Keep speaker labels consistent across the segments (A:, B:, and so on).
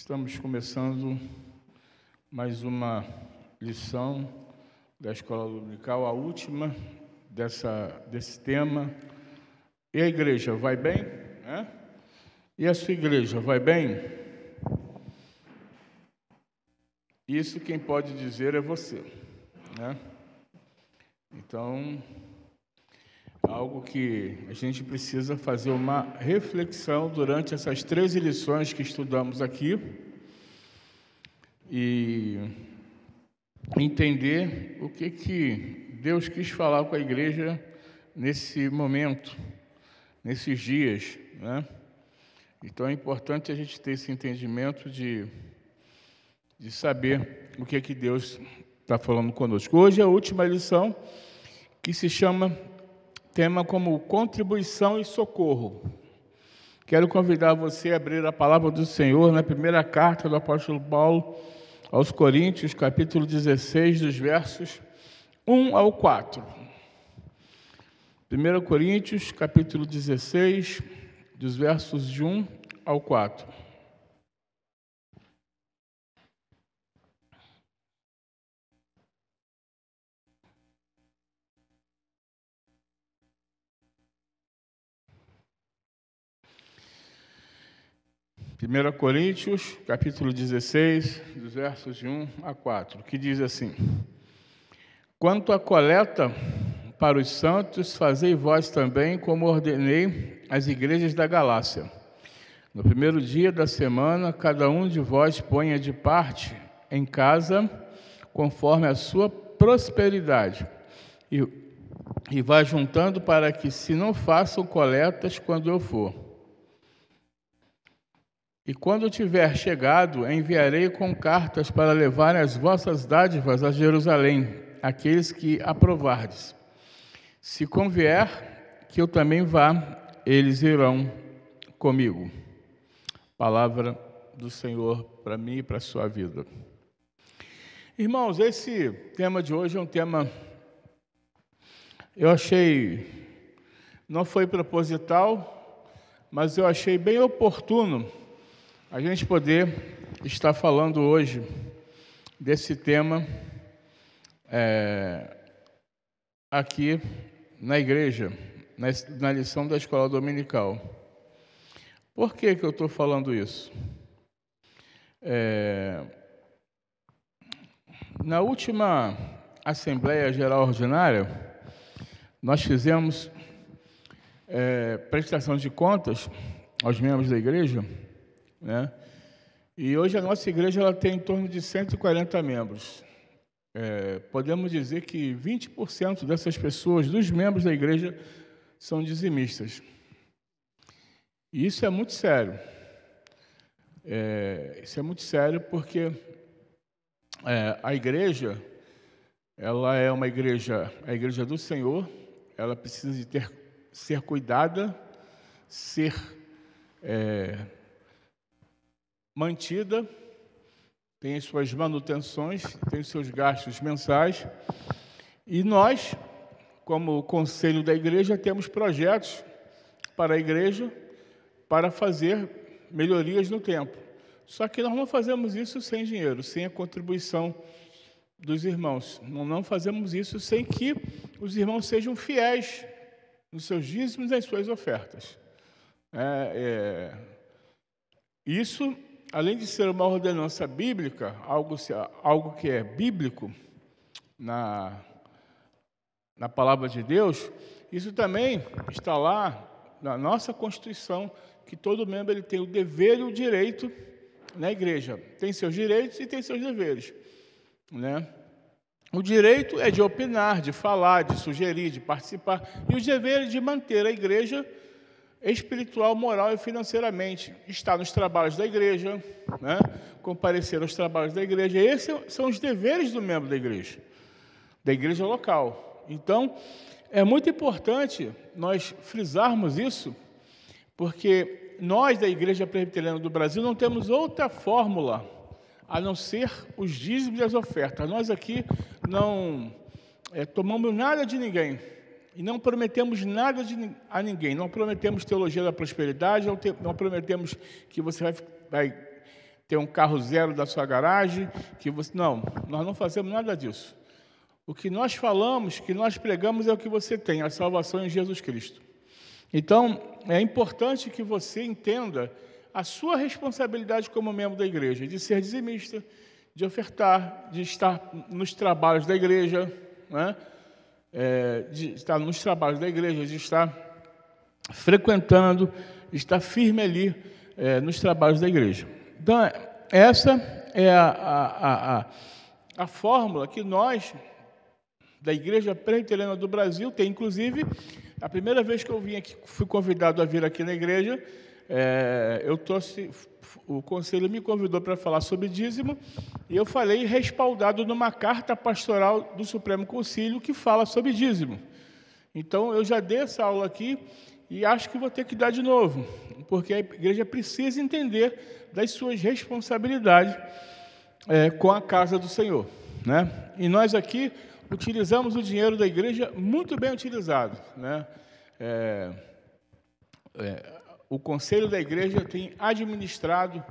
A: Estamos começando mais uma lição da Escola Dominical, a última desse tema. E a igreja vai bem? Né? E a sua igreja vai bem? Isso quem pode dizer é você, né? Então, algo que a gente precisa fazer uma reflexão durante essas 13 lições que estudamos aqui e entender o que Deus quis falar com a igreja nesse momento, nesses dias, né? Então é importante a gente ter esse entendimento de saber o que Deus está falando conosco. Hoje é a última lição, que se chama tema como contribuição e socorro. Quero convidar você a abrir a palavra do Senhor na primeira carta do apóstolo Paulo aos Coríntios, capítulo 16, dos versos 1 ao 4. 1 Coríntios, capítulo 16, dos versos de 1 ao 4. Primeira Coríntios, capítulo 16, dos versos de 1 a 4, que diz assim: Quanto à coleta para os santos, fazei vós também como ordenei às igrejas da Galácia. No primeiro dia da semana, cada um de vós ponha de parte em casa, conforme a sua prosperidade, e vá juntando para que se não façam coletas quando eu for. E quando tiver chegado, enviarei com cartas para levarem as vossas dádivas a Jerusalém, aqueles que aprovardes. Se convier, que eu também vá, eles irão comigo. Palavra do Senhor para mim e para a sua vida. Irmãos, esse tema de hoje é um tema, eu achei, não foi proposital, mas eu achei bem oportuno a gente poder estar falando hoje desse tema aqui na igreja, na lição da Escola Dominical. Por que eu estou falando isso? Na última Assembleia Geral Ordinária, nós fizemos prestação de contas aos membros da igreja, né? E hoje a nossa igreja ela tem em torno de 140 membros. Podemos dizer que 20% dessas pessoas, dos membros da igreja, são dizimistas. E isso é muito sério. Isso é muito sério porque a igreja, ela é uma igreja, a igreja do Senhor, ela precisa de ser cuidada, ser mantida, tem as suas manutenções, tem os seus gastos mensais, e nós, como conselho da igreja, temos projetos para a igreja para fazer melhorias no templo. Só que nós não fazemos isso sem dinheiro, sem a contribuição dos irmãos. Não fazemos isso sem que os irmãos sejam fiéis nos seus dízimos e nas suas ofertas. Isso, além de ser uma ordenança bíblica, algo que é bíblico na palavra de Deus, isso também está lá na nossa Constituição, que todo membro ele tem o dever e o direito na igreja. Tem seus direitos e tem seus deveres, né? O direito é de opinar, de falar, de sugerir, de participar, e o dever é de manter a igreja espiritual, moral e financeiramente, estar nos trabalhos da igreja, né? Comparecer aos trabalhos da igreja. Esses são os deveres do membro da igreja local. Então, é muito importante nós frisarmos isso, porque nós da Igreja Presbiteriana do Brasil não temos outra fórmula a não ser os dízimos e as ofertas. Nós aqui não tomamos nada de ninguém. E não prometemos nada a ninguém. Não prometemos teologia da prosperidade, não prometemos que você vai ter um carro zero da sua garagem, que você... Não, nós não fazemos nada disso. O que nós falamos, que nós pregamos é o que você tem, a salvação em Jesus Cristo. Então, é importante que você entenda a sua responsabilidade como membro da igreja, de ser dizimista, de ofertar, de estar nos trabalhos da igreja, né? De estar nos trabalhos da igreja, de estar frequentando, estar firme ali nos trabalhos da igreja. Então, essa é a fórmula que nós, da Igreja Presbiteriana do Brasil, tem. Inclusive, a primeira vez que eu vim aqui, fui convidado a vir aqui na igreja, o conselho me convidou para falar sobre dízimo, e eu falei respaldado numa carta pastoral do Supremo Concílio que fala sobre dízimo. Então, eu já dei essa aula aqui e acho que vou ter que dar de novo, porque a igreja precisa entender das suas responsabilidades com a casa do Senhor, né? E nós aqui utilizamos o dinheiro da igreja muito bem utilizado, né? O conselho da igreja tem administrado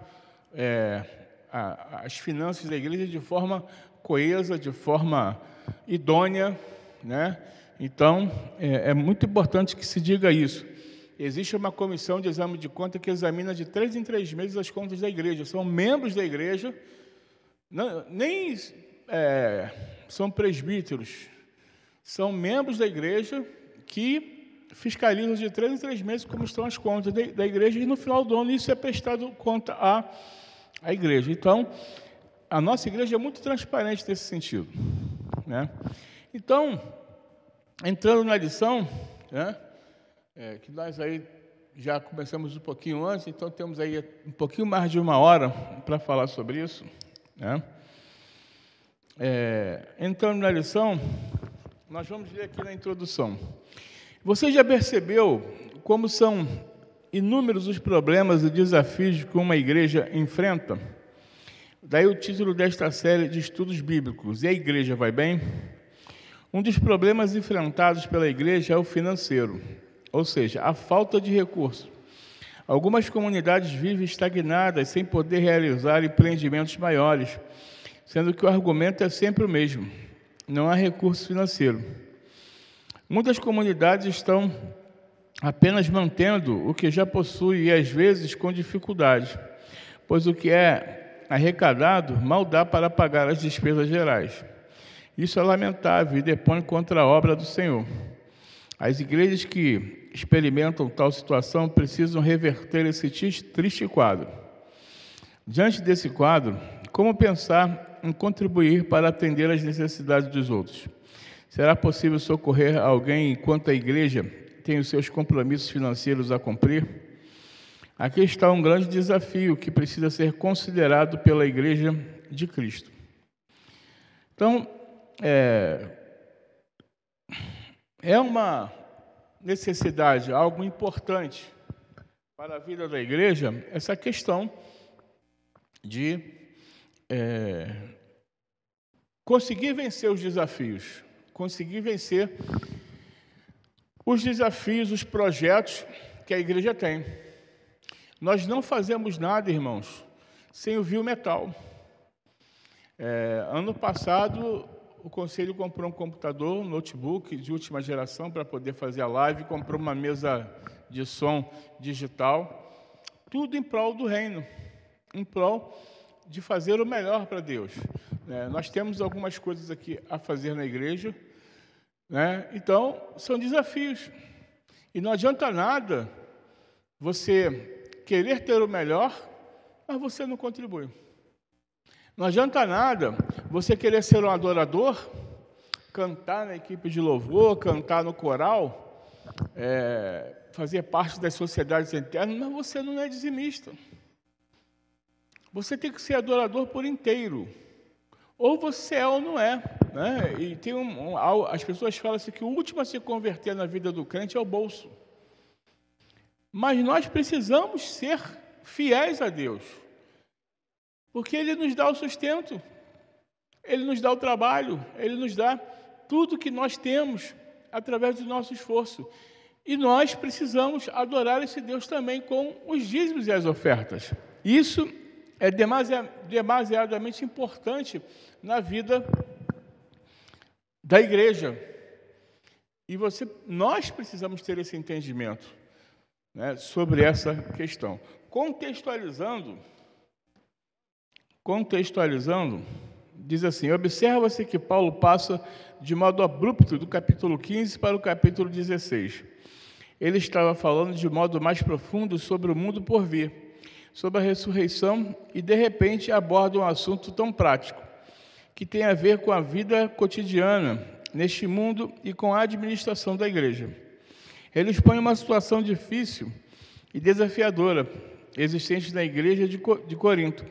A: as finanças da igreja de forma coesa, de forma idônea, né? Então, é muito importante que se diga isso. Existe uma comissão de exame de conta que examina de 3 em 3 meses as contas da igreja. São membros da igreja, nem são presbíteros, são membros da igreja que fiscalizam de 3 em 3 meses como estão as contas da igreja, e no final do ano isso é prestado conta à igreja. Então, a nossa igreja é muito transparente nesse sentido, né? Então, entrando na lição, né, que nós aí já começamos um pouquinho antes, então temos aí um pouquinho mais de 1 hora para falar sobre isso, né? Entrando na lição, nós vamos ler aqui na introdução. Você já percebeu como são inúmeros os problemas e desafios que uma igreja enfrenta? Daí o título desta série de estudos bíblicos, E a Igreja Vai Bem? Um dos problemas enfrentados pela igreja é o financeiro, ou seja, a falta de recursos. Algumas comunidades vivem estagnadas, sem poder realizar empreendimentos maiores, sendo que o argumento é sempre o mesmo: não há recurso financeiro. Muitas comunidades estão apenas mantendo o que já possui e, às vezes, com dificuldade, pois o que é arrecadado mal dá para pagar as despesas gerais. Isso é lamentável e depõe contra a obra do Senhor. As igrejas que experimentam tal situação precisam reverter esse triste quadro. Diante desse quadro, como pensar em contribuir para atender às necessidades dos outros? Será possível socorrer alguém enquanto a igreja tem os seus compromissos financeiros a cumprir? Aqui está um grande desafio que precisa ser considerado pela Igreja de Cristo. Então, é uma necessidade, algo importante para a vida da igreja, essa questão de conseguir vencer os desafios, conseguir vencer os desafios, os projetos que a igreja tem. Nós não fazemos nada, irmãos, sem o Viu Metal. Ano passado, o conselho comprou um computador, um notebook de última geração para poder fazer a live, comprou uma mesa de som digital, tudo em prol do reino, em prol de fazer o melhor para Deus. Nós temos algumas coisas aqui a fazer na igreja, né? Então, são desafios. E não adianta nada você querer ter o melhor, mas você não contribui. Não adianta nada você querer ser um adorador, cantar na equipe de louvor, cantar no coral, fazer parte das sociedades internas, mas você não é dizimista. Você tem que ser adorador por inteiro. Ou você é ou não é, né? E tem as pessoas falam assim que o último a se converter na vida do crente é o bolso. Mas nós precisamos ser fiéis a Deus, porque Ele nos dá o sustento, Ele nos dá o trabalho, Ele nos dá tudo que nós temos através do nosso esforço. E nós precisamos adorar esse Deus também com os dízimos e as ofertas. Isso é demasiadamente importante na vida da igreja. E nós precisamos ter esse entendimento, né, sobre essa questão. Contextualizando, diz assim: observa-se que Paulo passa de modo abrupto do capítulo 15 para o capítulo 16. Ele estava falando de modo mais profundo sobre o mundo por vir, sobre a ressurreição, e de repente aborda um assunto tão prático, que tem a ver com a vida cotidiana neste mundo e com a administração da igreja. Ele expõe uma situação difícil e desafiadora existente na igreja de Corinto,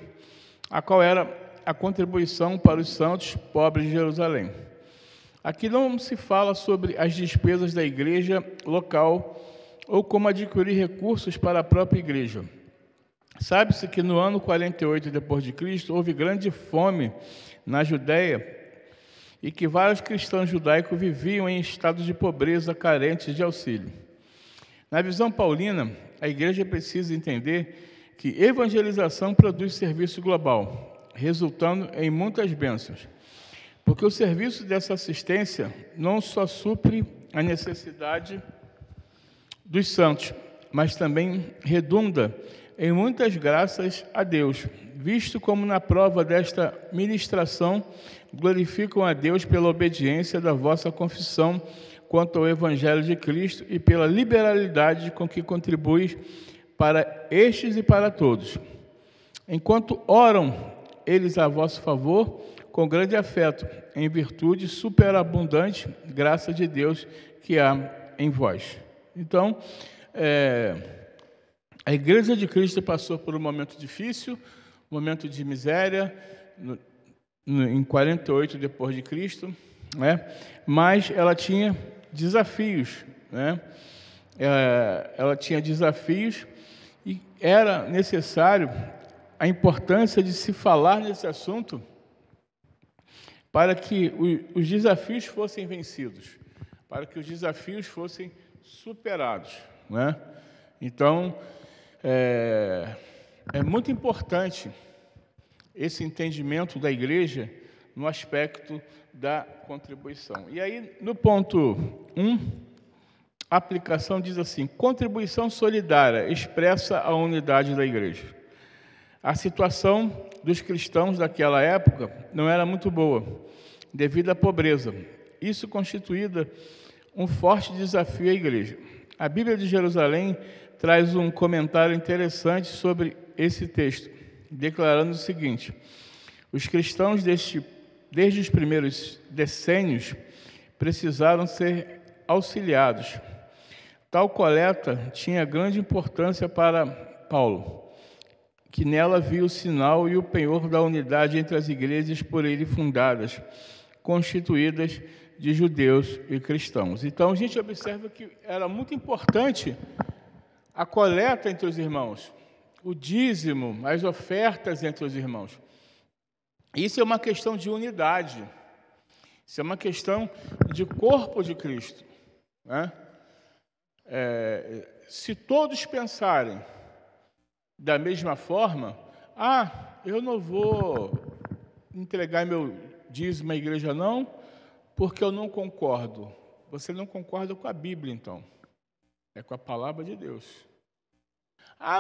A: a qual era a contribuição para os santos pobres de Jerusalém. Aqui não se fala sobre as despesas da igreja local ou como adquirir recursos para a própria igreja. Sabe-se que no ano 48 depois de Cristo houve grande fome na Judéia e que vários cristãos judaicos viviam em estado de pobreza, carentes de auxílio. Na visão paulina, a igreja precisa entender que evangelização produz serviço global, resultando em muitas bênçãos, porque o serviço dessa assistência não só supre a necessidade dos santos, mas também redunda em muitas graças a Deus, visto como na prova desta ministração glorificam a Deus pela obediência da vossa confissão quanto ao Evangelho de Cristo e pela liberalidade com que contribuis para estes e para todos. Enquanto oram eles a vosso favor, com grande afeto, em virtude superabundante graça de Deus que há em vós. Então, a Igreja de Cristo passou por um momento difícil, um momento de miséria, em 48 depois de Cristo, né? Mas ela tinha desafios, né? Ela tinha desafios e era necessário a importância de se falar nesse assunto para que os desafios fossem vencidos, para que os desafios fossem superados, né? Então, é muito importante esse entendimento da igreja no aspecto da contribuição. E aí, no ponto 1, a aplicação diz assim: contribuição solidária expressa a unidade da igreja. A situação dos cristãos daquela época não era muito boa, devido à pobreza. Isso constituía um forte desafio à igreja. A Bíblia de Jerusalém traz um comentário interessante sobre esse texto, declarando o seguinte: os cristãos desde os primeiros decênios precisaram ser auxiliados. Tal coleta tinha grande importância para Paulo, que nela viu o sinal e o penhor da unidade entre as igrejas por ele fundadas, constituídas de judeus e cristãos. Então, a gente observa que era muito importante a coleta entre os irmãos, o dízimo, as ofertas entre os irmãos. Isso é uma questão de unidade, isso é uma questão de corpo de Cristo, né? Se todos pensarem da mesma forma, eu não vou entregar meu dízimo à igreja não, porque eu não concordo. Você não concorda com a Bíblia, então. É com a palavra de Deus.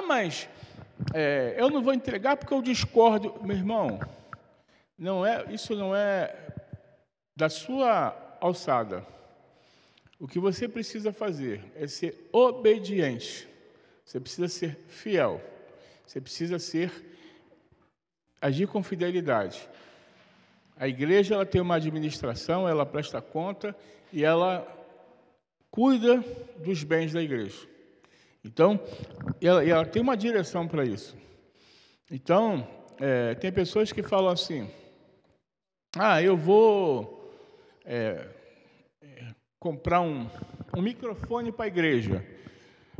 A: Mas eu não vou entregar porque eu discordo. Meu irmão, isso não é da sua alçada. O que você precisa fazer é ser obediente. Você precisa ser fiel. Você precisa agir com fidelidade. A igreja ela tem uma administração, ela presta conta e ela cuida dos bens da igreja. Então, ela tem uma direção para isso. Então, tem pessoas que falam assim: eu vou comprar um microfone para a igreja,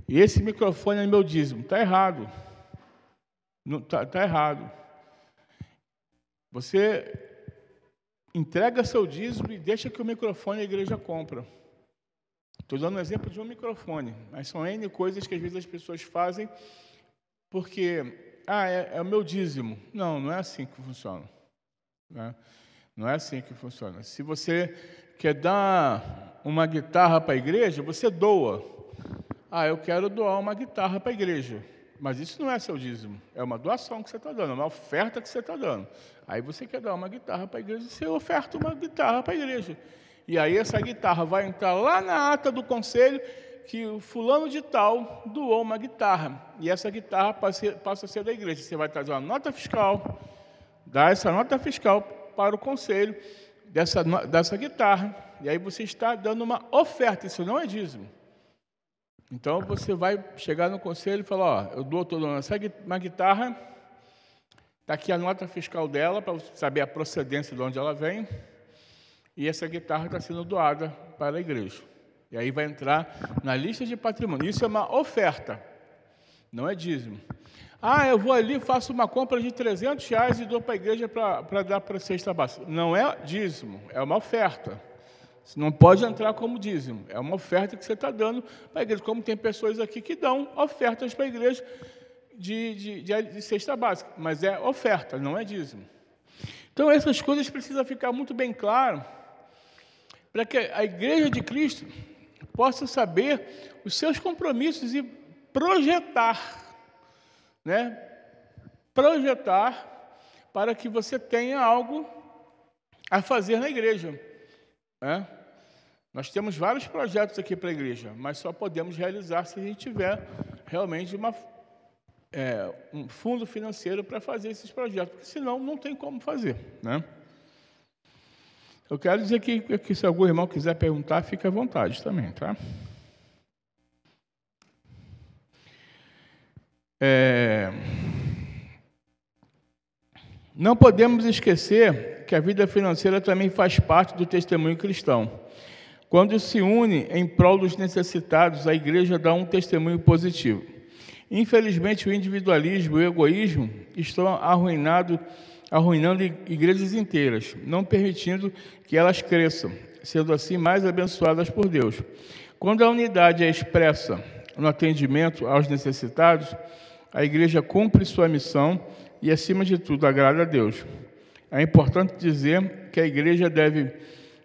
A: e esse microfone é meu dízimo. Está errado. Está errado. Você entrega seu dízimo e deixa que o microfone a igreja compra. Estou dando um exemplo de um microfone, mas são N coisas que às vezes as pessoas fazem porque é o meu dízimo. Não, não é assim que funciona. Né? Não é assim que funciona. Se você quer dar uma guitarra para a igreja, você doa. Eu quero doar uma guitarra para a igreja. Mas isso não é seu dízimo. É uma doação que você está dando, é uma oferta que você está dando. Aí você quer dar uma guitarra para a igreja, você oferta uma guitarra para a igreja. E aí essa guitarra vai entrar lá na ata do conselho que o fulano de tal doou uma guitarra. E essa guitarra passa a ser da igreja. Você vai trazer uma nota fiscal, dar essa nota fiscal para o conselho dessa guitarra. E aí você está dando uma oferta. Isso não é dízimo. Então você vai chegar no conselho e falar, eu dou toda uma guitarra, está aqui a nota fiscal dela, para você saber a procedência de onde ela vem, e essa guitarra está sendo doada para a igreja. E aí vai entrar na lista de patrimônio. Isso é uma oferta, não é dízimo. Eu vou ali, faço uma compra de R$300 e dou para a igreja para dar para a cesta básica. Não é dízimo, é uma oferta. Não pode entrar como dízimo. É uma oferta que você está dando para a igreja. Como tem pessoas aqui que dão ofertas para a igreja de cesta básica. Mas é oferta, não é dízimo. Então, essas coisas precisam ficar muito bem claras para que a igreja de Cristo possa saber os seus compromissos e projetar, né? Projetar para que você tenha algo a fazer na igreja. Nós temos vários projetos aqui para a igreja, mas só podemos realizar se a gente tiver realmente um fundo financeiro para fazer esses projetos, porque senão não tem como fazer, né? Eu quero dizer que se algum irmão quiser perguntar, fique à vontade também, tá? Não podemos esquecer que a vida financeira também faz parte do testemunho cristão. Quando se une em prol dos necessitados, a igreja dá um testemunho positivo. Infelizmente, o individualismo e o egoísmo estão arruinando igrejas inteiras, não permitindo que elas cresçam, sendo assim mais abençoadas por Deus. Quando a unidade é expressa no atendimento aos necessitados, a igreja cumpre sua missão e, acima de tudo, agrada a Deus. É importante dizer que a igreja deve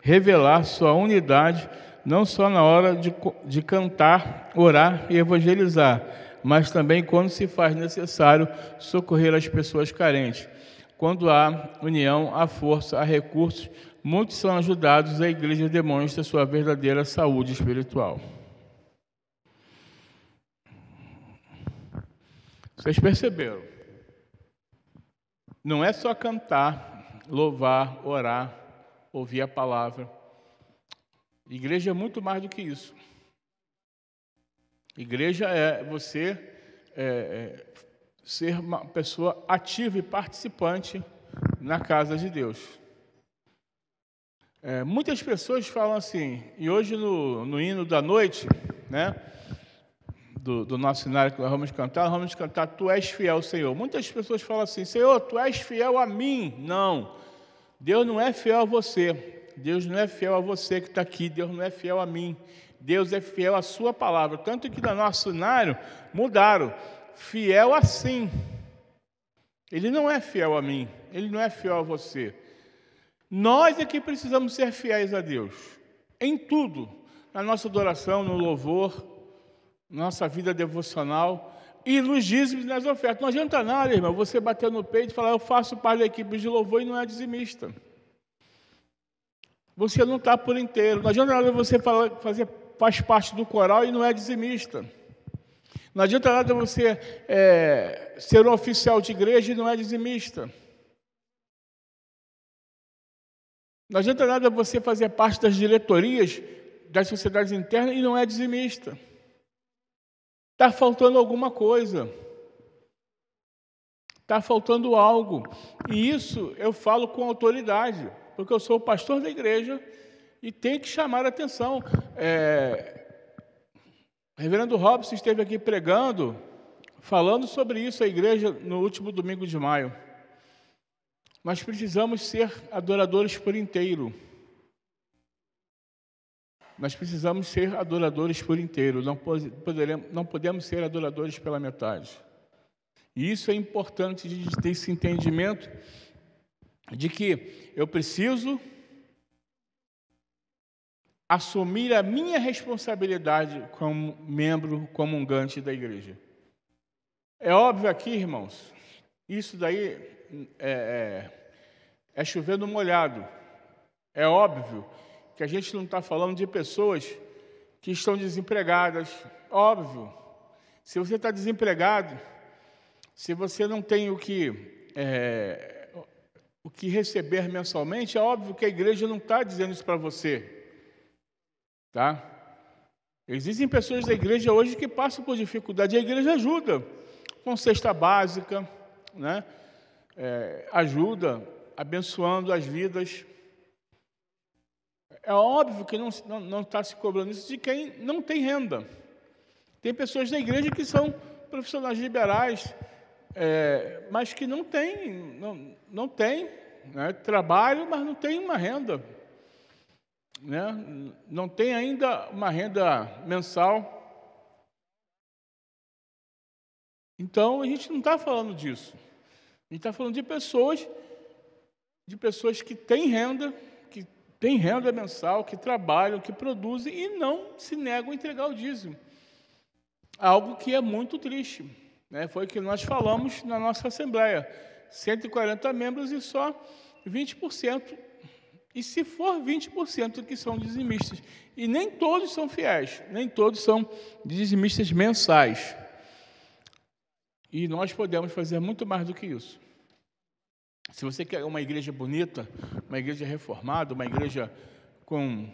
A: revelar sua unidade não só na hora de cantar, orar e evangelizar, mas também quando se faz necessário socorrer as pessoas carentes. Quando há união, há força, há recursos, muitos são ajudados, a igreja demonstra sua verdadeira saúde espiritual. Vocês perceberam? Não é só cantar, louvar, orar, ouvir a palavra. Igreja é muito mais do que isso. Igreja é você ser uma pessoa ativa e participante na casa de Deus. Muitas pessoas falam assim, e hoje no hino da noite, né, do nosso cenário que nós vamos cantar, Tu és fiel, Senhor. Muitas pessoas falam assim, Senhor, Tu és fiel a mim. Não, Deus não é fiel a você. Deus não é fiel a você que está aqui, Deus não é fiel a mim. Deus é fiel à sua palavra. Tanto que no nosso cenário mudaram. Fiel assim. Ele não é fiel a mim, ele não é fiel a você. Nós é que precisamos ser fiéis a Deus. Em tudo. Na nossa adoração, no louvor, na nossa vida devocional e nos dízimos e nas ofertas. Não adianta nada, irmão, você bater no peito e falar, eu faço parte da equipe de louvor e não é dizimista. Você não está por inteiro. Não adianta nada você faz parte do coral e não é dizimista. Não adianta nada você ser um oficial de igreja e não é dizimista. Não adianta nada você fazer parte das diretorias das sociedades internas e não é dizimista. Está faltando alguma coisa. Está faltando algo. E isso eu falo com autoridade, porque eu sou o pastor da igreja e tenho que chamar a atenção. O reverendo Robson esteve aqui pregando, falando sobre isso à igreja no último domingo de maio. Nós precisamos ser adoradores por inteiro. Nós precisamos ser adoradores por inteiro. Não podemos ser adoradores pela metade. E isso é importante de ter esse entendimento de que eu preciso assumir a minha responsabilidade como membro comungante da igreja. É óbvio aqui, irmãos, isso daí é chover no molhado. É óbvio que a gente não está falando de pessoas que estão desempregadas. Óbvio, se você está desempregado, se você não tem o que receber mensalmente, é óbvio que a igreja não está dizendo isso para você. Tá? Existem pessoas da igreja hoje que passam por dificuldade, e a igreja ajuda com cesta básica, né? Ajuda abençoando as vidas. É óbvio que não está se cobrando isso de quem não tem renda. Tem pessoas da igreja que são profissionais liberais, mas que não têm né, trabalho, mas não tem uma renda. Né? Não tem ainda uma renda mensal. Então, a gente não está falando disso. A gente está falando de pessoas que têm renda mensal, que trabalham, que produzem e não se negam a entregar o dízimo. Algo que é muito triste. Né? Foi o que nós falamos na nossa Assembleia. 140 membros e só 20%. E se for 20% que são dizimistas, e nem todos são fiéis, nem todos são dizimistas mensais. E nós podemos fazer muito mais do que isso. Se você quer uma igreja bonita, uma igreja reformada, uma igreja com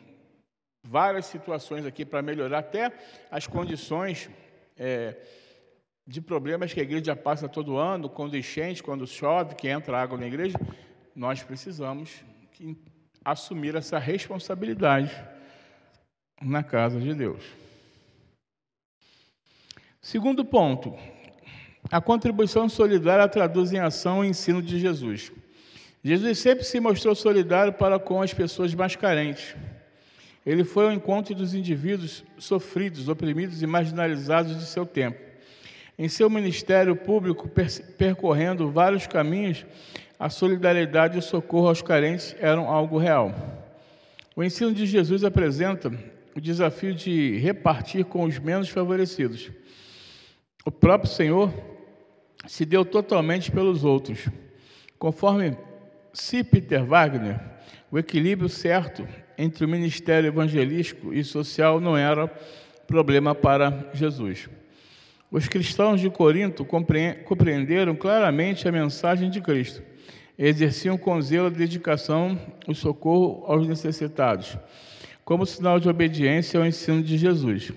A: várias situações aqui para melhorar até as condições de problemas que a igreja passa todo ano, quando enchente, quando chove, que entra água na igreja, nós precisamos assumir essa responsabilidade na casa de Deus. Segundo ponto, a contribuição solidária traduz em ação o ensino de Jesus. Jesus sempre se mostrou solidário para com as pessoas mais carentes. Ele foi ao encontro dos indivíduos sofridos, oprimidos e marginalizados de seu tempo. Em seu ministério público, percorrendo vários caminhos, a solidariedade e o socorro aos carentes eram algo real. O ensino de Jesus apresenta o desafio de repartir com os menos favorecidos. O próprio Senhor se deu totalmente pelos outros. Conforme C. Peter Wagner, o equilíbrio certo entre o ministério evangelístico e social não era problema para Jesus. Os cristãos de Corinto compreenderam claramente a mensagem de Cristo. Exerciam com zelo e dedicação o socorro aos necessitados, como sinal de obediência ao ensino de Jesus.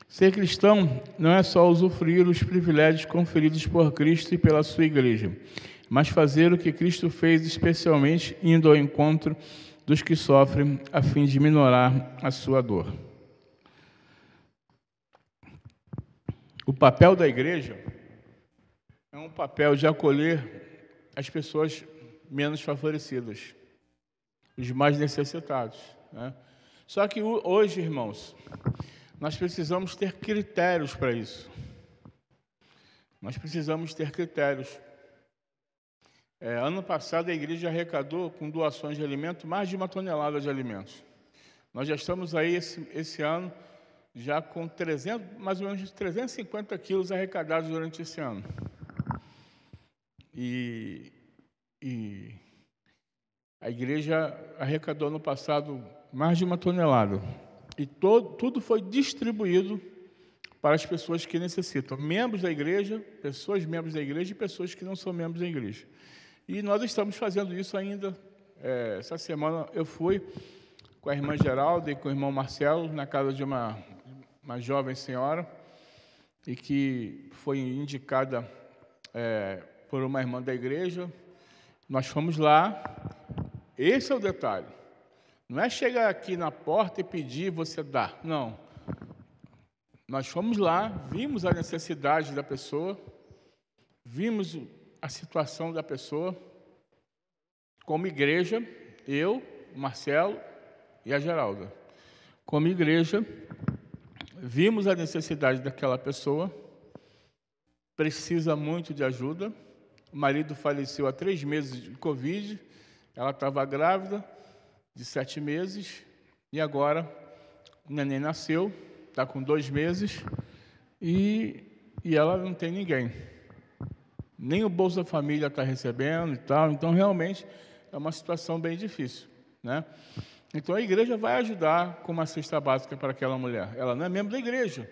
A: Ser cristão não é só usufruir os privilégios conferidos por Cristo e pela sua igreja, mas fazer o que Cristo fez, especialmente indo ao encontro dos que sofrem, a fim de minorar a sua dor. O papel da igreja é um papel de acolher as pessoas menos favorecidas, os mais necessitados. Né? Só que hoje, irmãos, nós precisamos ter critérios para isso. Nós precisamos ter critérios. Ano passado, a igreja arrecadou, com doações de alimento, mais de 1 tonelada de alimentos. Nós já estamos aí, esse ano, já com mais ou menos 350 quilos arrecadados durante esse ano. E a igreja arrecadou no passado mais de 1 tonelada. E tudo foi distribuído para as pessoas que necessitam. Membros da igreja, pessoas membros da igreja e pessoas que não são membros da igreja. E nós estamos fazendo isso ainda. Essa semana eu fui com a irmã Geralda e com o irmão Marcelo na casa de uma jovem senhora e que foi indicada por uma irmã da igreja. Nós fomos lá. Esse é o detalhe. Não é chegar aqui na porta e pedir e você dar. Não. Nós fomos lá, vimos a necessidade da pessoa, vimos a situação da pessoa. Como igreja, eu, o Marcelo e a Geralda. Como igreja, vimos a necessidade daquela pessoa precisa muito de ajuda. O marido faleceu há 3 meses de Covid, ela estava grávida de 7 meses, e agora o neném nasceu, está com 2 meses, e ela não tem ninguém. Nem o Bolsa Família está recebendo e tal, então realmente é uma situação bem difícil, né? Então a igreja vai ajudar com uma cesta básica para aquela mulher. Ela não é membro da igreja,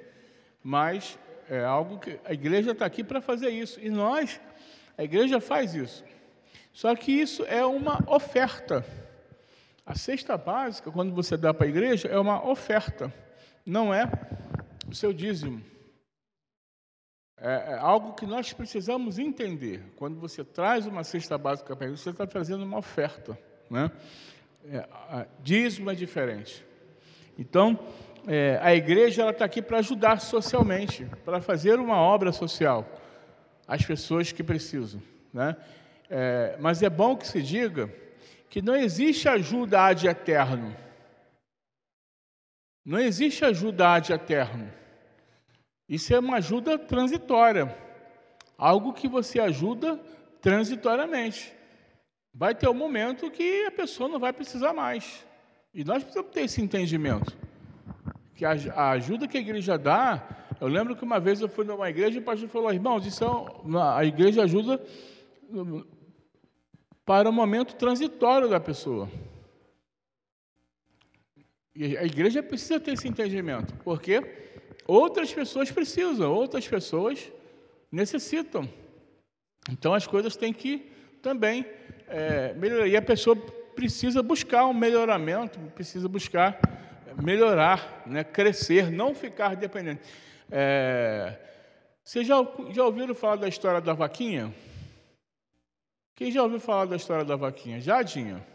A: mas é algo que a igreja está aqui para fazer isso. E a igreja faz isso. Só que isso é uma oferta. A cesta básica, quando você dá para a igreja, é uma oferta, não é o seu dízimo. É algo que nós precisamos entender. Quando você traz uma cesta básica para a igreja, você está trazendo uma oferta, né? Dízimo é diferente. Então, a igreja está aqui para ajudar socialmente, para fazer uma obra social às pessoas que precisam, né? Mas é bom que se diga que não existe ajuda ad eterno. Não existe ajuda ad eterno. Isso é uma ajuda transitória, algo que você ajuda transitoriamente. Vai ter um momento que a pessoa não vai precisar mais. E nós precisamos ter esse entendimento. Que a ajuda que a igreja dá, eu lembro que uma vez eu fui numa igreja e o pastor falou: irmãos, a igreja ajuda para o momento transitório da pessoa. E a igreja precisa ter esse entendimento, porque outras pessoas precisam, outras pessoas necessitam. Então as coisas têm que também melhorar. E a pessoa precisa buscar um melhoramento, precisa buscar melhorar, né? Crescer, não ficar dependente. Vocês já ouviram falar da história da vaquinha? Quem já ouviu falar da história da vaquinha? Já, Dinha?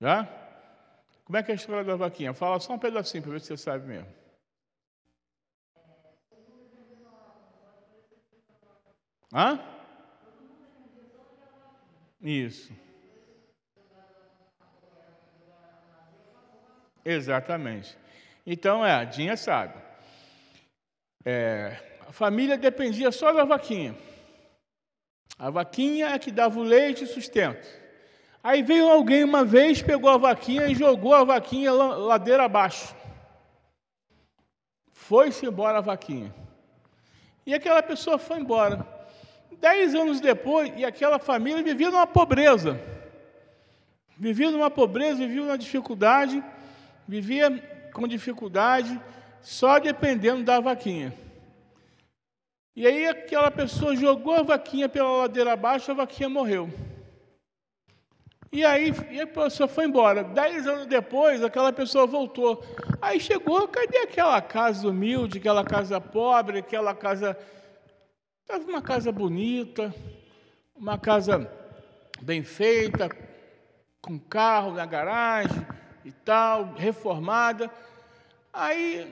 A: Já? Como é que é a história da vaquinha? Fala só um pedacinho para ver se você sabe mesmo. Hã? Isso. Exatamente. Então, a Dinha sabe. A família dependia só da vaquinha. A vaquinha é que dava o leite e sustento. Aí veio alguém uma vez, pegou a vaquinha e jogou a vaquinha ladeira abaixo. Foi-se embora a vaquinha. E aquela pessoa foi embora. 10 anos depois, e aquela família vivia numa pobreza. Vivia numa pobreza, vivia numa dificuldade, vivia com dificuldade, só dependendo da vaquinha. E aí aquela pessoa jogou a vaquinha pela ladeira abaixo, a vaquinha morreu. E aí a pessoa foi embora. 10 anos depois, aquela pessoa voltou. Aí chegou, cadê aquela casa humilde, aquela casa pobre, aquela casa... Estava uma casa bonita, uma casa bem feita, com carro na garagem e tal, reformada. Aí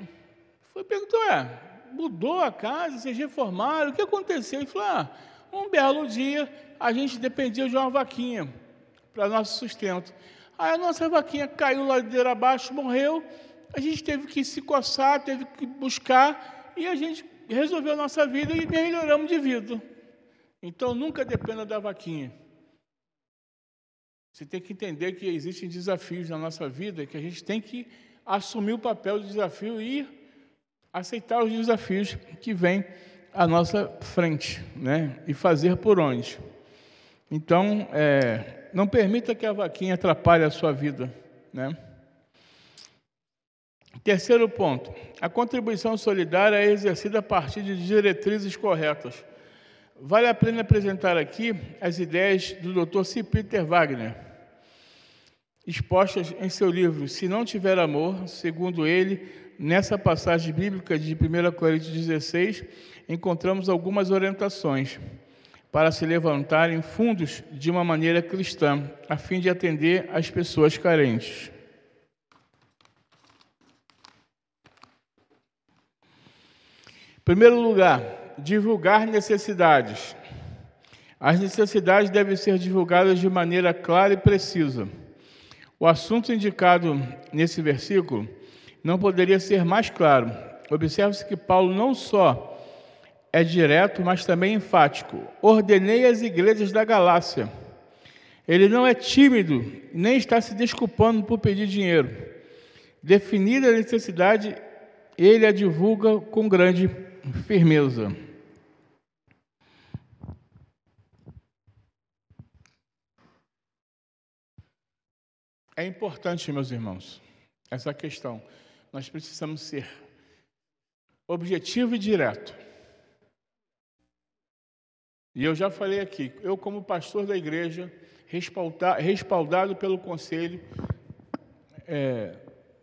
A: foi perguntar, mudou a casa, vocês reformaram, o que aconteceu? Ele falou, um belo dia a gente dependia de uma vaquinha para nosso sustento. Aí a nossa vaquinha caiu ladeira abaixo, morreu, a gente teve que se coçar, teve que buscar, e a gente resolveu a nossa vida e melhoramos de vida. Então nunca dependa da vaquinha. Você tem que entender que existem desafios na nossa vida, que a gente tem que assumir o papel do desafio e aceitar os desafios que vêm à nossa frente, né? E fazer por onde. Então, não permita que a vaquinha atrapalhe a sua vida, né? Terceiro ponto, a contribuição solidária é exercida a partir de diretrizes corretas. Vale a pena apresentar aqui as ideias do Dr. C. Peter Wagner, expostas em seu livro Se Não Tiver Amor. Segundo ele, nessa passagem bíblica de 1 Coríntios 16, encontramos algumas orientações para se levantarem fundos de uma maneira cristã, a fim de atender às pessoas carentes. Em primeiro lugar, divulgar necessidades. As necessidades devem ser divulgadas de maneira clara e precisa. O assunto indicado nesse versículo não poderia ser mais claro. Observe-se que Paulo não só é direto, mas também enfático. Ordenei às igrejas da Galácia. Ele não é tímido, nem está se desculpando por pedir dinheiro. Definida a necessidade, ele a divulga com grande firmeza. É importante, meus irmãos, essa questão. Nós precisamos ser objetivo e direto. E eu já falei aqui, eu como pastor da igreja, respaldado pelo conselho,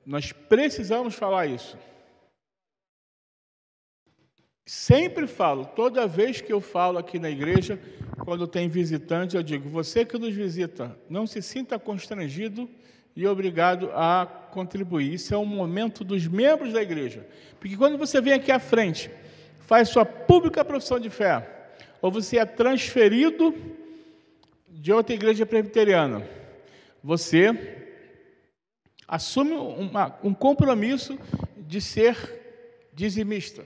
A: nós precisamos falar isso. Sempre falo, toda vez que eu falo aqui na igreja, quando tem visitante, eu digo, você que nos visita, não se sinta constrangido e obrigado a contribuir. Isso é um momento dos membros da igreja. Porque quando você vem aqui à frente, faz sua pública profissão de fé, ou você é transferido de outra igreja presbiteriana, você assume um compromisso de ser dizimista,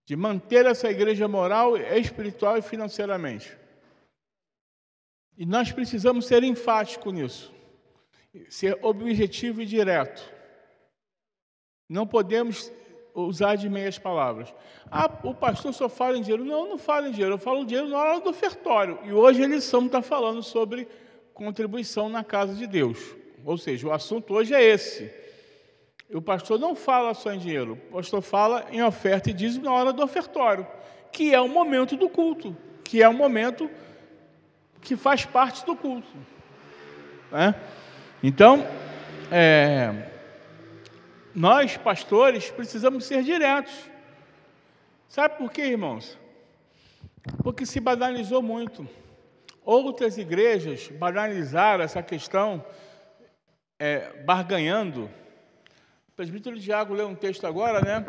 A: de manter essa igreja moral, espiritual e financeiramente. E nós precisamos ser enfáticos nisso, ser objetivo e direto. Não podemos usar de meias palavras. O pastor só fala em dinheiro. Não, eu não falo em dinheiro, eu falo dinheiro na hora do ofertório. E hoje a lição está falando sobre contribuição na casa de Deus. Ou seja, o assunto hoje é esse. O pastor não fala só em dinheiro, o pastor fala em oferta e dízimo na hora do ofertório, que é o momento do culto, que é o momento que faz parte do culto. Né? Então, nós, pastores, precisamos ser diretos. Sabe por quê, irmãos? Porque se banalizou muito. Outras igrejas banalizaram essa questão, barganhando. O presbítero Tiago leu um texto agora, né?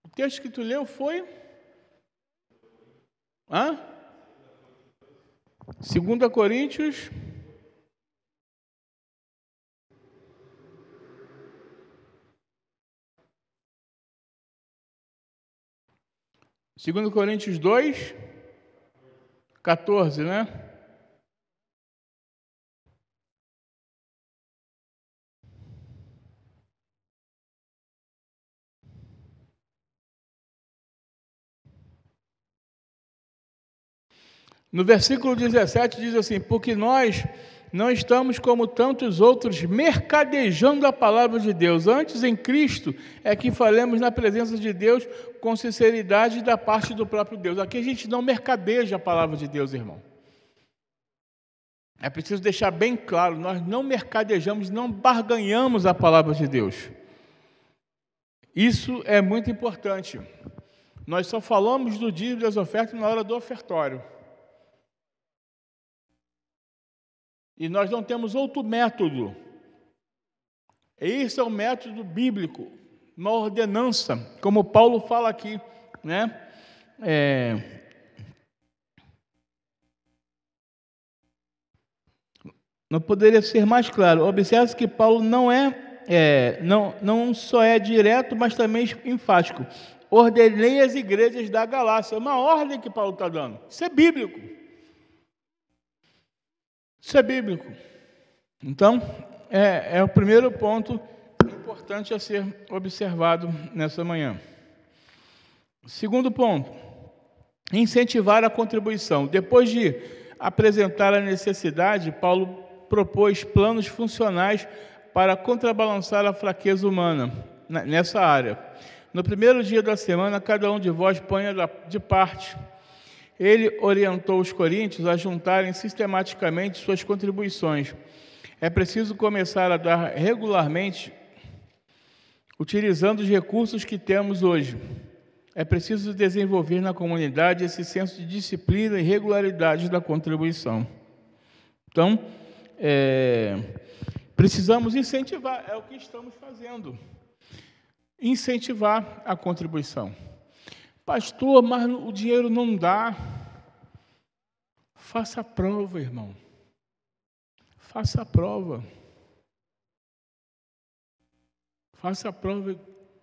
A: O texto que tu leu foi... 2 Coríntios... 2 Coríntios 2, 14, né? No versículo 17 diz assim, porque nós não estamos como tantos outros mercadejando a palavra de Deus. Antes, em Cristo, é que falemos na presença de Deus com sinceridade da parte do próprio Deus. Aqui a gente não mercadeja a palavra de Deus, irmão. É preciso deixar bem claro, nós não mercadejamos, não barganhamos a palavra de Deus. Isso é muito importante. Nós só falamos do dízimo das ofertas na hora do ofertório. E nós não temos outro método. Esse é o método bíblico, uma ordenança, como Paulo fala aqui, né? Não poderia ser mais claro. Observe que Paulo não só é direto, mas também enfático. Ordenei as igrejas da Galácia. É uma ordem que Paulo está dando. Isso é bíblico. Isso é bíblico. Então, é o primeiro ponto importante a ser observado nessa manhã. Segundo ponto, incentivar a contribuição. Depois de apresentar a necessidade, Paulo propôs planos funcionais para contrabalançar a fraqueza humana nessa área. No primeiro dia da semana, cada um de vós ponha de parte. Ele orientou os coríntios a juntarem sistematicamente suas contribuições. É preciso começar a dar regularmente, utilizando os recursos que temos hoje. É preciso desenvolver na comunidade esse senso de disciplina e regularidade da contribuição. Então, precisamos incentivar, é o que estamos fazendo. Incentivar a contribuição. Pastor, mas o dinheiro não dá. Faça a prova, irmão. Faça a prova. Faça a prova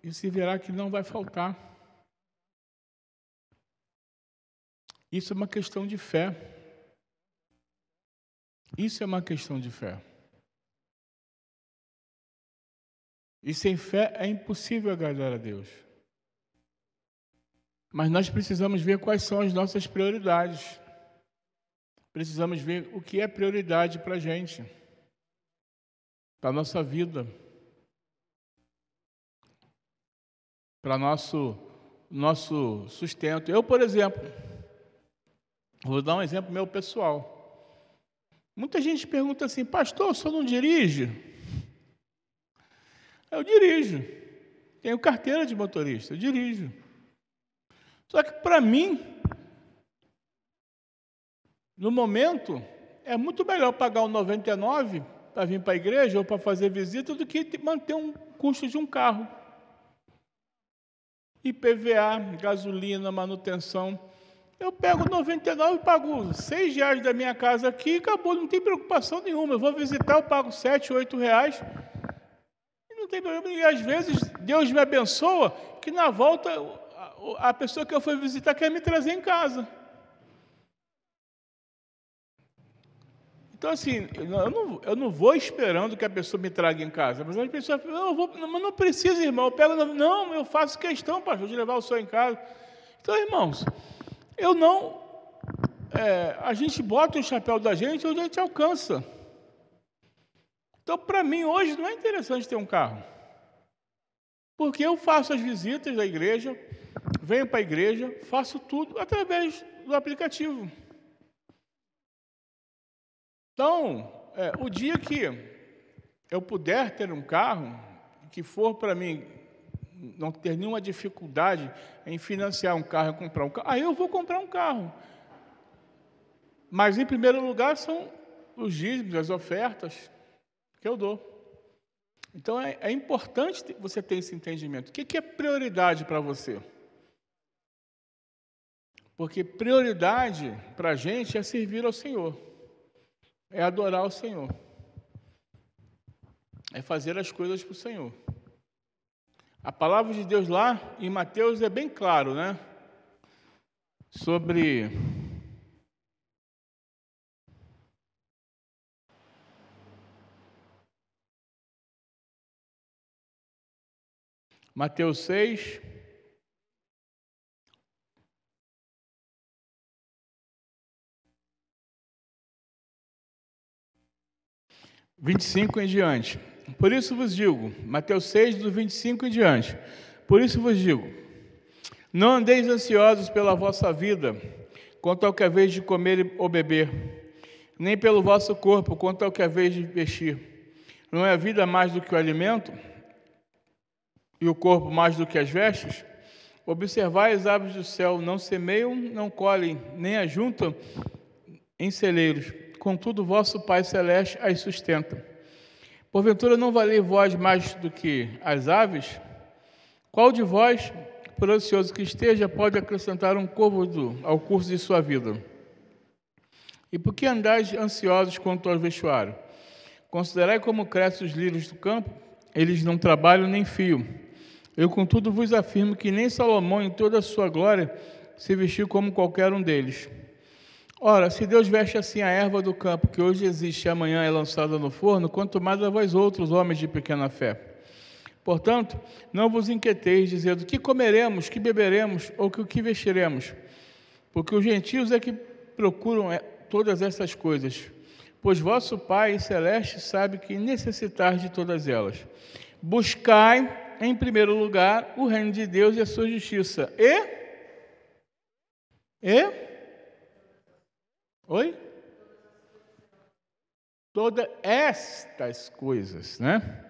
A: e se verá que não vai faltar. Isso é uma questão de fé. Isso é uma questão de fé. E sem fé é impossível agradar a Deus. Mas nós precisamos ver quais são as nossas prioridades. Precisamos ver o que é prioridade para a gente, para a nossa vida, para nosso sustento. Eu, por exemplo, vou dar um exemplo meu pessoal. Muita gente pergunta assim, pastor, o senhor não dirige? Eu dirijo. Tenho carteira de motorista, eu dirijo. Só que para mim, no momento, é muito melhor pagar o 99 para vir para a igreja ou para fazer visita do que manter um custo de um carro. IPVA, gasolina, manutenção. Eu pego 99 e pago R$6 da minha casa aqui e acabou, não tem preocupação nenhuma. Eu vou visitar, eu pago R$7, R$8 e não tem problema. E às vezes Deus me abençoa que na volta a pessoa que eu fui visitar quer me trazer em casa. Então, assim, eu não vou esperando que a pessoa me traga em casa. Mas a pessoa fala, não precisa, irmão. Eu pego, não, eu faço questão, pastor, de levar o senhor em casa. Então, irmãos, a gente bota o chapéu da gente onde a gente alcança. Então, para mim, hoje não é interessante ter um carro. Porque eu faço as visitas da igreja, venho para a igreja, faço tudo através do aplicativo. Então, o dia que eu puder ter um carro, que for para mim não ter nenhuma dificuldade em financiar um carro e comprar um carro, aí eu vou comprar um carro. Mas, em primeiro lugar, são os dízimos, as ofertas que eu dou. Então, é importante você ter esse entendimento. O que é prioridade para você? Porque prioridade para a gente é servir ao Senhor. É adorar o Senhor. É fazer as coisas para o Senhor. A palavra de Deus lá em Mateus é bem claro, né? Sobre Mateus 6, (25) em diante. Por isso vos digo, Mateus 6, do 25 em diante. Por isso vos digo, não andeis ansiosos pela vossa vida, quanto ao que haveis de comer ou beber, nem pelo vosso corpo, quanto ao que haveis de vestir. Não é a vida mais do que o alimento, e o corpo mais do que as vestes? Observai as aves do céu, não semeiam, não colhem, nem ajuntam em celeiros, contudo vosso Pai Celeste as sustenta. Porventura não valei vós mais do que as aves? Qual de vós, por ansioso que esteja, pode acrescentar um côvado ao curso de sua vida? E por que andais ansiosos quanto ao vestuário? Considerai como crescem os lírios do campo, eles não trabalham nem fiam. Eu, contudo, vos afirmo que nem Salomão, em toda a sua glória, se vestiu como qualquer um deles. Ora, se Deus veste assim a erva do campo, que hoje existe e amanhã é lançada no forno, quanto mais a vós outros, homens de pequena fé. Portanto, não vos inquieteis, dizendo, que comeremos, que beberemos, ou que o que vestiremos? Porque os gentios é que procuram todas essas coisas, pois vosso Pai Celeste sabe que necessitais de todas elas. Buscai, em primeiro lugar, o reino de Deus e a sua justiça. Oi? Todas estas coisas, né?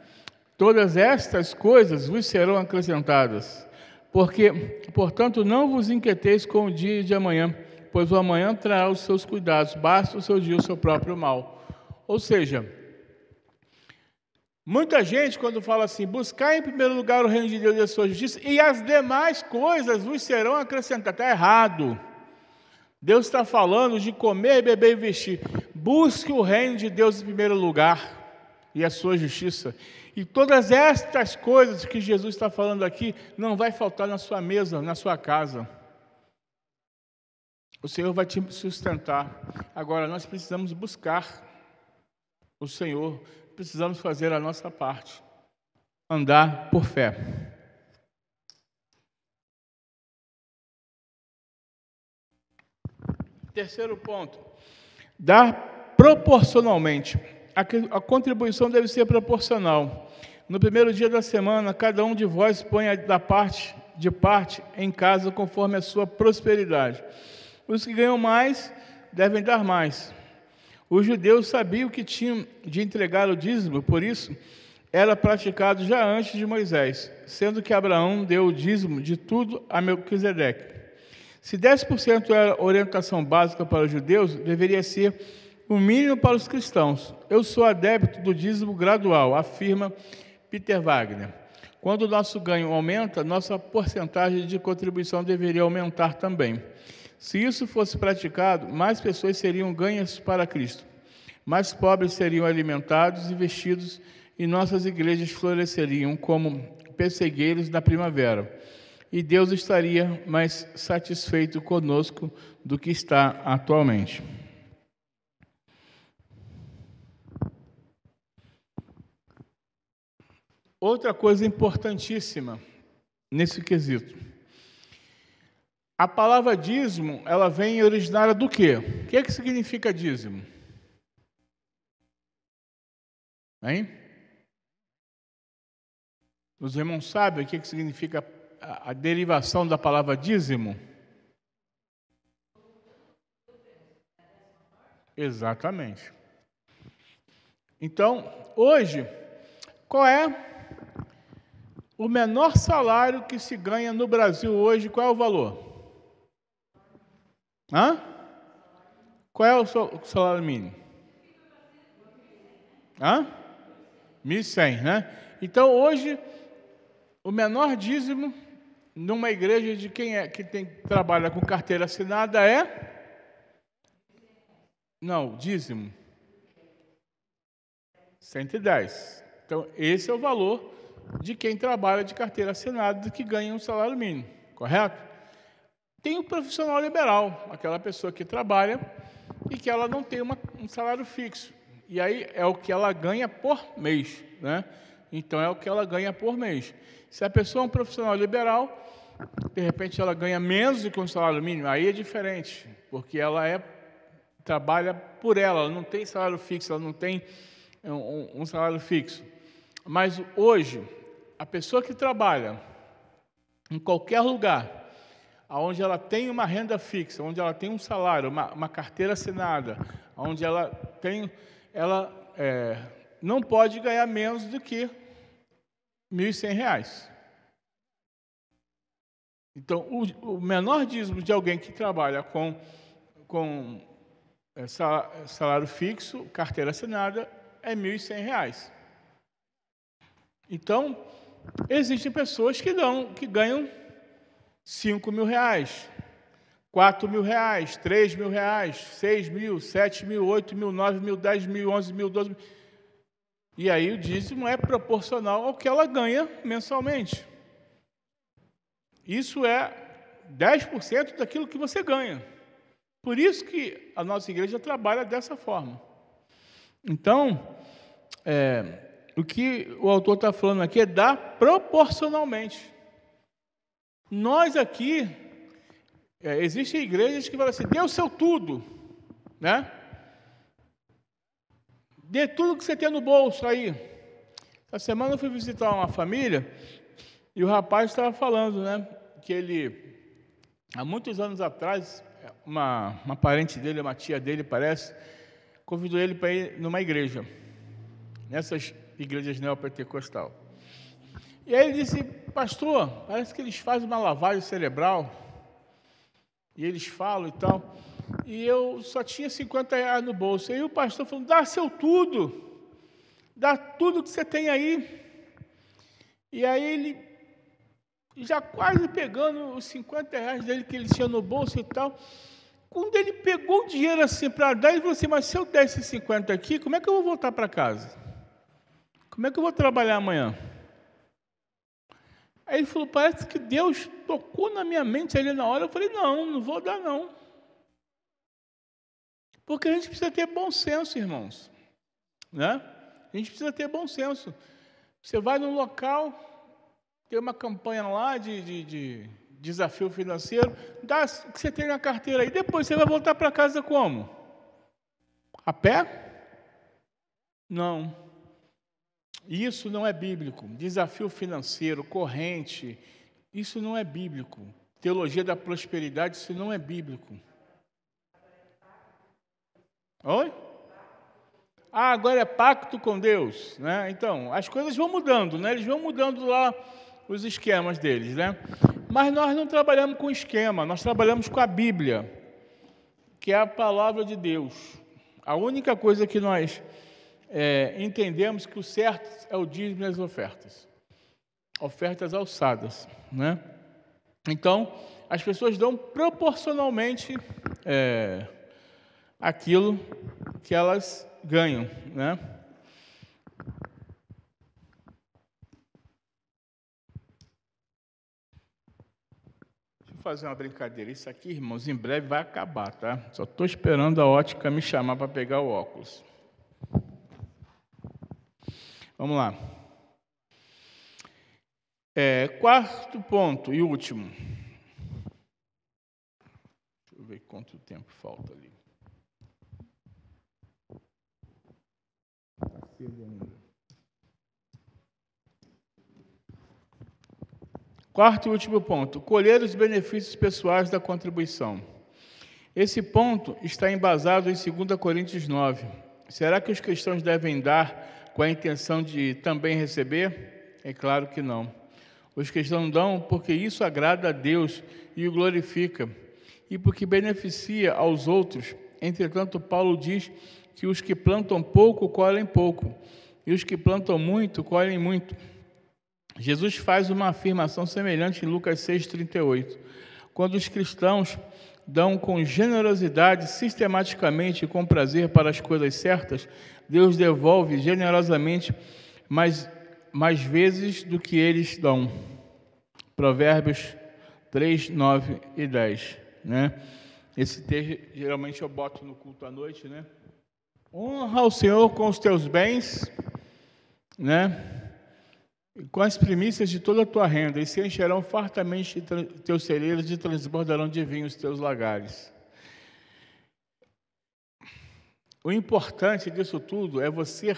A: Todas estas coisas vos serão acrescentadas. Portanto, não vos inquieteis com o dia de amanhã, pois o amanhã trará os seus cuidados, basta o seu dia o seu próprio mal. Ou seja, muita gente quando fala assim, buscar em primeiro lugar o reino de Deus e a sua justiça, e as demais coisas vos serão acrescentadas. Está errado. Deus está falando de comer, beber e vestir. Busque o reino de Deus em primeiro lugar e a sua justiça. E todas estas coisas que Jesus está falando aqui, não vai faltar na sua mesa, na sua casa. O Senhor vai te sustentar. Agora, nós precisamos buscar o Senhor, precisamos fazer a nossa parte. Andar por fé. Terceiro ponto, dar proporcionalmente. A contribuição deve ser proporcional. No primeiro dia da semana, cada um de vós põe da parte em casa conforme a sua prosperidade. Os que ganham mais devem dar mais. Os judeus sabiam que tinham de entregar o dízimo, por isso era praticado já antes de Moisés, sendo que Abraão deu o dízimo de tudo a Melquisedeque. Se 10% era a orientação básica para os judeus, deveria ser o mínimo para os cristãos. Eu sou adepto do dízimo gradual, afirma Peter Wagner. Quando o nosso ganho aumenta, nossa porcentagem de contribuição deveria aumentar também. Se isso fosse praticado, mais pessoas seriam ganhas para Cristo. Mais pobres seriam alimentados e vestidos, e nossas igrejas floresceriam como pessegueiros na primavera. E Deus estaria mais satisfeito conosco do que está atualmente. Outra coisa importantíssima nesse quesito. A palavra dízimo, ela vem originária do quê? O que significa dízimo? Hein? Os irmãos sabem o que significa a derivação da palavra dízimo? Exatamente. Então, hoje, qual é o menor salário que se ganha no Brasil hoje? Qual é o valor? Hã? Qual é o salário mínimo? Hã? 1.100, né? Então, hoje, o menor dízimo numa igreja de quem é que trabalha com carteira assinada é? Não, dízimo. 110. Então, esse é o valor de quem trabalha de carteira assinada que ganha um salário mínimo, correto? Tem o profissional liberal, aquela pessoa que trabalha e que ela não tem um salário fixo. E aí é o que ela ganha por mês, né? Então é o que ela ganha por mês. Se a pessoa é um profissional liberal, de repente ela ganha menos do que um salário mínimo, aí é diferente, porque ela trabalha por ela não tem salário fixo, ela não tem um salário fixo. Mas hoje, a pessoa que trabalha em qualquer lugar, onde ela tem uma renda fixa, onde ela tem um salário, uma carteira assinada, onde ela não pode ganhar menos do que R$ 1.100. Então, o menor dízimo de alguém que trabalha com salário fixo, carteira assinada, é R$ 1.100. Então, existem pessoas que ganham R$5.000, R$4.000, R$3.000, R$6.000, R$7.000, R$8.000, R$9.000, R$10.000, R$11.000, R$12.000. E aí o dízimo é proporcional ao que ela ganha mensalmente. Isso é 10% daquilo que você ganha. Por isso que a nossa igreja trabalha dessa forma. Então, o que o autor está falando aqui é dar proporcionalmente. Nós aqui, existem igrejas que falam assim, dê o seu tudo, né? Dê tudo que você tem no bolso aí. Essa semana eu fui visitar uma família e o rapaz estava falando, né, que ele, há muitos anos atrás, uma parente dele, uma tia dele, parece, convidou ele para ir numa igreja, nessas igrejas neopentecostal. E aí ele disse, pastor, parece que eles fazem uma lavagem cerebral, e eles falam e tal, e eu só tinha R$50 no bolso. E aí o pastor falou, dá tudo que você tem aí. E aí ele, já quase pegando os R$50 dele que ele tinha no bolso e tal, quando ele pegou o dinheiro assim para dar, ele falou assim, mas se eu der esses 50 aqui, como é que eu vou voltar para casa? Como é que eu vou trabalhar amanhã? Aí ele falou, parece que Deus tocou na minha mente ali na hora. Eu falei, não vou dar não. Porque a gente precisa ter bom senso, irmãos. Né? A gente precisa ter bom senso. Você vai num local, tem uma campanha lá de desafio financeiro, dá o que você tem na carteira aí. Depois você vai voltar para casa como? A pé? Não. Isso não é bíblico. Desafio financeiro, corrente, isso não é bíblico. Teologia da prosperidade, isso não é bíblico. Oi? Agora é pacto com Deus, né? Então, as coisas vão mudando, né? Eles vão mudando lá os esquemas deles, né? Mas nós não trabalhamos com esquema, nós trabalhamos com a Bíblia, que é a palavra de Deus. A única coisa que nós entendemos que o certo é o dízimo e as ofertas alçadas, né? Então, as pessoas dão proporcionalmente aquilo que elas ganham, né? Deixa eu fazer uma brincadeira. Isso aqui, irmãos, em breve vai acabar, tá? Só estou esperando a ótica me chamar para pegar o óculos. Vamos lá. Quarto ponto e último. Deixa eu ver quanto tempo falta ali. Está cedo ainda. Quarto e último ponto. Colher os benefícios pessoais da contribuição. Esse ponto está embasado em 2 Coríntios 9. Será que os cristãos devem dar com a intenção de também receber? É claro que não. Os cristãos dão porque isso agrada a Deus e o glorifica, e porque beneficia aos outros. Entretanto, Paulo diz que os que plantam pouco, colhem pouco, e os que plantam muito, colhem muito. Jesus faz uma afirmação semelhante em Lucas 6,38. Quando os cristãos dão com generosidade, sistematicamente e com prazer para as coisas certas, Deus devolve generosamente mais vezes do que eles dão. Provérbios 3, 9 e 10. Né? Esse texto geralmente eu boto no culto à noite, né? Honra ao Senhor com os teus bens, né? E com as primícias de toda a tua renda, e se encherão fartamente teus celeiros e transbordarão de vinho os teus lagares. O importante disso tudo é você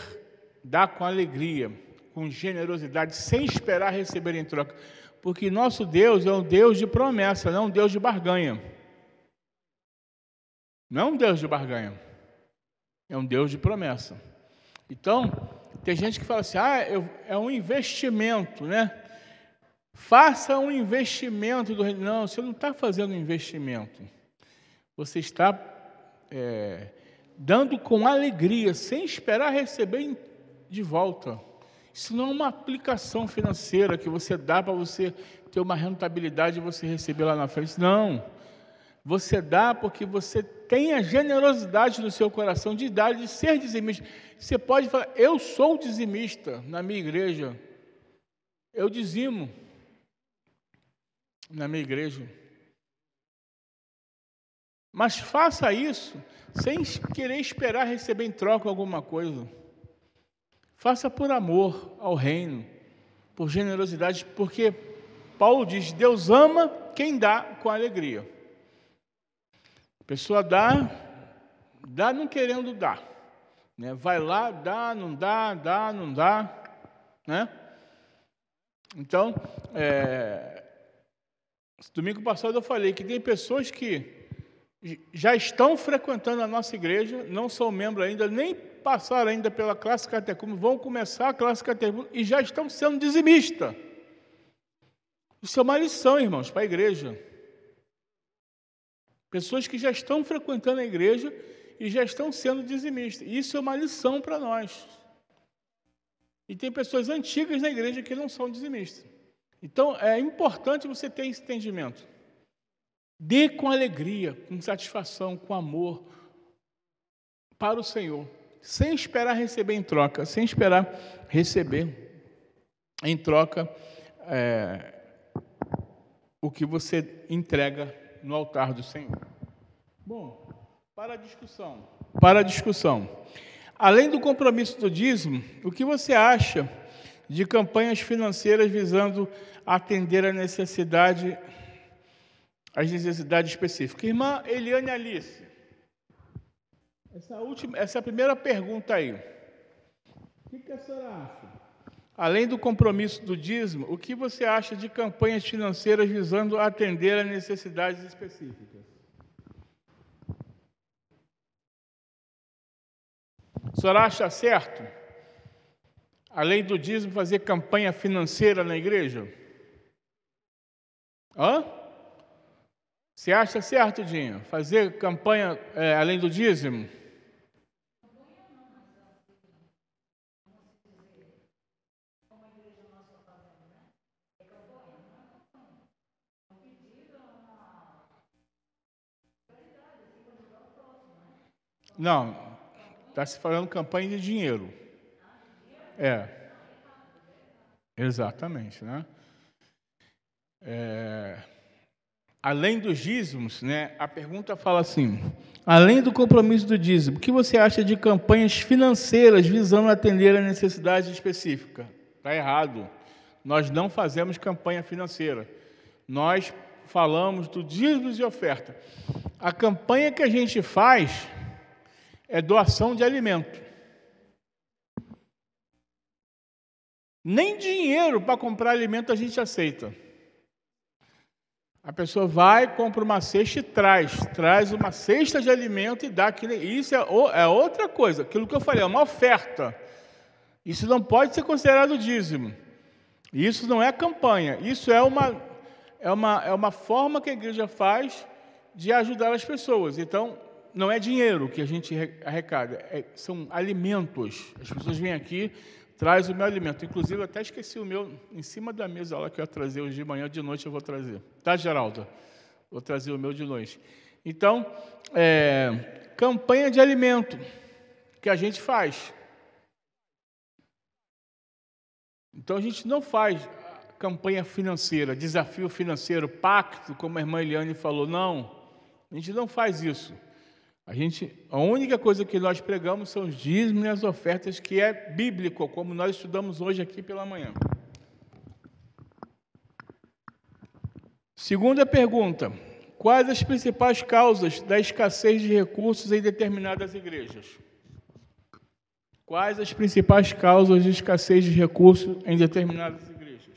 A: dar com alegria, com generosidade, sem esperar receber em troca. Porque nosso Deus é um Deus de promessa, não um Deus de barganha. Não é um Deus de barganha. É um Deus de promessa. Então, tem gente que fala assim, é um investimento, né? Faça um investimento do reino. Não, você não está fazendo um investimento. Você está dando com alegria, sem esperar receber de volta. Isso não é uma aplicação financeira que você dá para você ter uma rentabilidade e você receber lá na frente. Não. Você dá porque você tem a generosidade no seu coração de dar, de ser dizimista. Você pode falar, eu sou dizimista na minha igreja. Eu dizimo na minha igreja. Mas faça isso sem querer esperar receber em troca alguma coisa. Faça por amor ao reino, por generosidade, porque Paulo diz, Deus ama quem dá com alegria. A pessoa dá não querendo dar, né? Vai lá, dá, não dá, né? Então, domingo passado eu falei que tem pessoas que já estão frequentando a nossa igreja, não são membros ainda, nem passaram ainda pela classe catecúmena, vão começar a classe catecúmena e já estão sendo dizimistas. Isso é uma lição, irmãos, para a igreja. Pessoas que já estão frequentando a igreja e já estão sendo dizimistas. Isso é uma lição para nós. E tem pessoas antigas na igreja que não são dizimistas. Então, é importante você ter esse entendimento. Dê com alegria, com satisfação, com amor para o Senhor. sem esperar receber em troca, sem esperar receber em troca o que você entrega no altar do Senhor. Bom, para a discussão. Além do compromisso do dízimo, o que você acha de campanhas financeiras visando atender às necessidades específicas? Irmã Eliane Alice, essa primeira pergunta aí. O que a senhora acha? Além do compromisso do dízimo, o que você acha de campanhas financeiras visando atender às necessidades específicas? A senhora acha certo, além do dízimo, fazer campanha financeira na igreja? Você acha certo, Dinho? Fazer campanha além do dízimo? Não, está se falando campanha de dinheiro. Exatamente, né? Além dos dízimos, né? A pergunta fala assim: além do compromisso do dízimo, o que você acha de campanhas financeiras visando atender a necessidade específica? Está errado. Nós não fazemos campanha financeira. Nós falamos do dízimos e oferta. A campanha que a gente faz é doação de alimento. Nem dinheiro para comprar alimento a gente aceita. A pessoa vai, compra uma cesta e traz uma cesta de alimento e dá aquilo. Isso é outra coisa. Aquilo que eu falei, é uma oferta. Isso não pode ser considerado dízimo. Isso não é campanha. Isso é uma forma que a igreja faz de ajudar as pessoas. Então, não é dinheiro que a gente arrecada, são alimentos. As pessoas vêm aqui, traz o meu alimento. Inclusive, eu até esqueci o meu em cima da mesa lá que eu ia trazer hoje de manhã, de noite eu vou trazer. Tá, Geraldo? Vou trazer o meu de noite. Então, campanha de alimento que a gente faz. Então, a gente não faz campanha financeira, desafio financeiro, pacto, como a irmã Eliane falou. Não, a gente não faz isso. A única coisa que nós pregamos são os dízimos e as ofertas, que é bíblico, como nós estudamos hoje aqui pela manhã. Segunda pergunta: quais as principais causas da escassez de recursos em determinadas igrejas? Quais as principais causas de escassez de recursos em determinadas igrejas?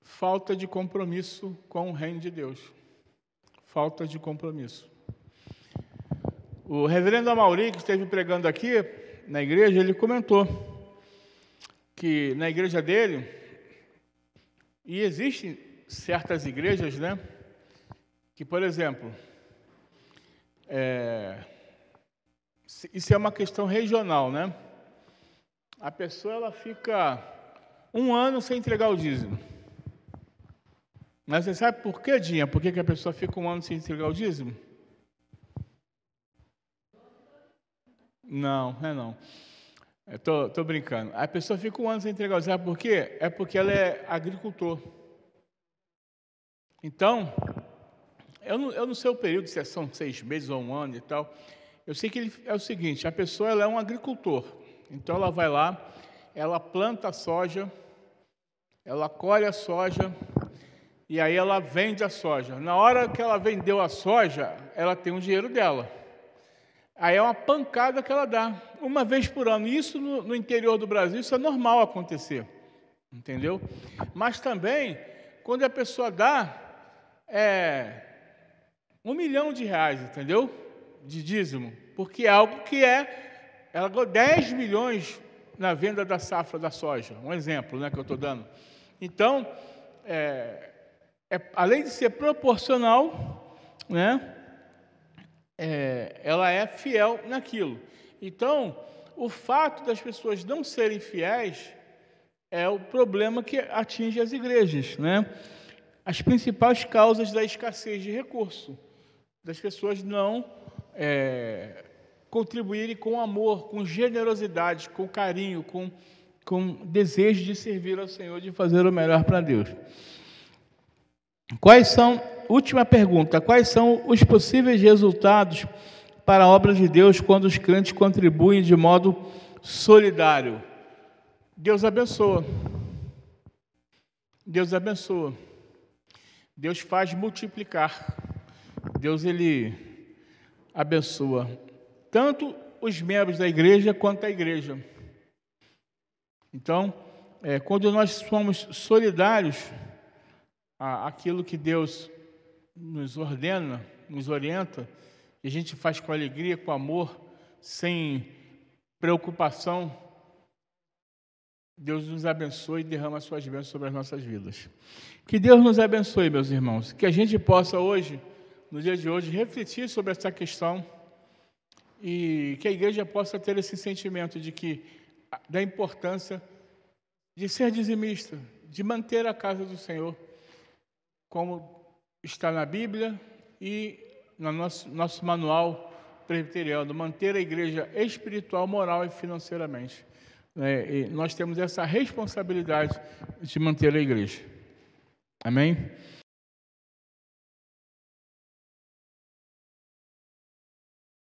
A: Falta de compromisso com o reino de Deus. Falta de compromisso. O reverendo Amauri, que esteve pregando aqui na igreja, ele comentou que na igreja dele, e existem certas igrejas, né, que, por exemplo, isso é uma questão regional, né? A pessoa ela fica 1 ano sem entregar o dízimo. Mas você sabe por quê, Dinha? Por que a pessoa fica 1 ano sem entregar o dízimo? Não, não. Estou brincando. A pessoa fica 1 ano sem entregar o dízimo. Sabe por quê? É porque ela é agricultor. Então, eu não sei o período, se são 6 meses ou 1 ano e tal. Eu sei que é o seguinte: a pessoa ela é um agricultor. Então, ela vai lá, ela planta a soja, ela colhe a soja, e aí ela vende a soja. Na hora que ela vendeu a soja, ela tem o dinheiro dela. Aí é uma pancada que ela dá, 1 vez por ano. Isso no interior do Brasil, isso é normal acontecer. Entendeu? Mas também, quando a pessoa dá R$1 milhão, entendeu? De dízimo. Porque é algo que ela ganhou 10 milhões na venda da safra da soja. Um exemplo, né, que eu estou dando. Então, além de ser proporcional, né, ela é fiel naquilo. Então, o fato das pessoas não serem fiéis é o problema que atinge as igrejas, né? As principais causas da escassez de recurso, das pessoas não contribuírem com amor, com generosidade, com carinho, com desejo de servir ao Senhor, de fazer o melhor para Deus. Última pergunta, quais são os possíveis resultados para a obra de Deus quando os crentes contribuem de modo solidário? Deus abençoa. Deus abençoa. Deus faz multiplicar. Deus, Ele abençoa tanto os membros da igreja quanto a igreja. Então, quando nós somos solidários àquilo que Deus nos ordena, nos orienta, e a gente faz com alegria, com amor, sem preocupação, Deus nos abençoe e derrama as suas bênçãos sobre as nossas vidas. Que Deus nos abençoe, meus irmãos, que a gente possa hoje, no dia de hoje, refletir sobre essa questão e que a igreja possa ter esse sentimento da importância de ser dizimista, de manter a casa do Senhor, como está na Bíblia e no nosso manual presbiteriano, manter a igreja espiritual, moral e financeiramente. E nós temos essa responsabilidade de manter a igreja. Amém?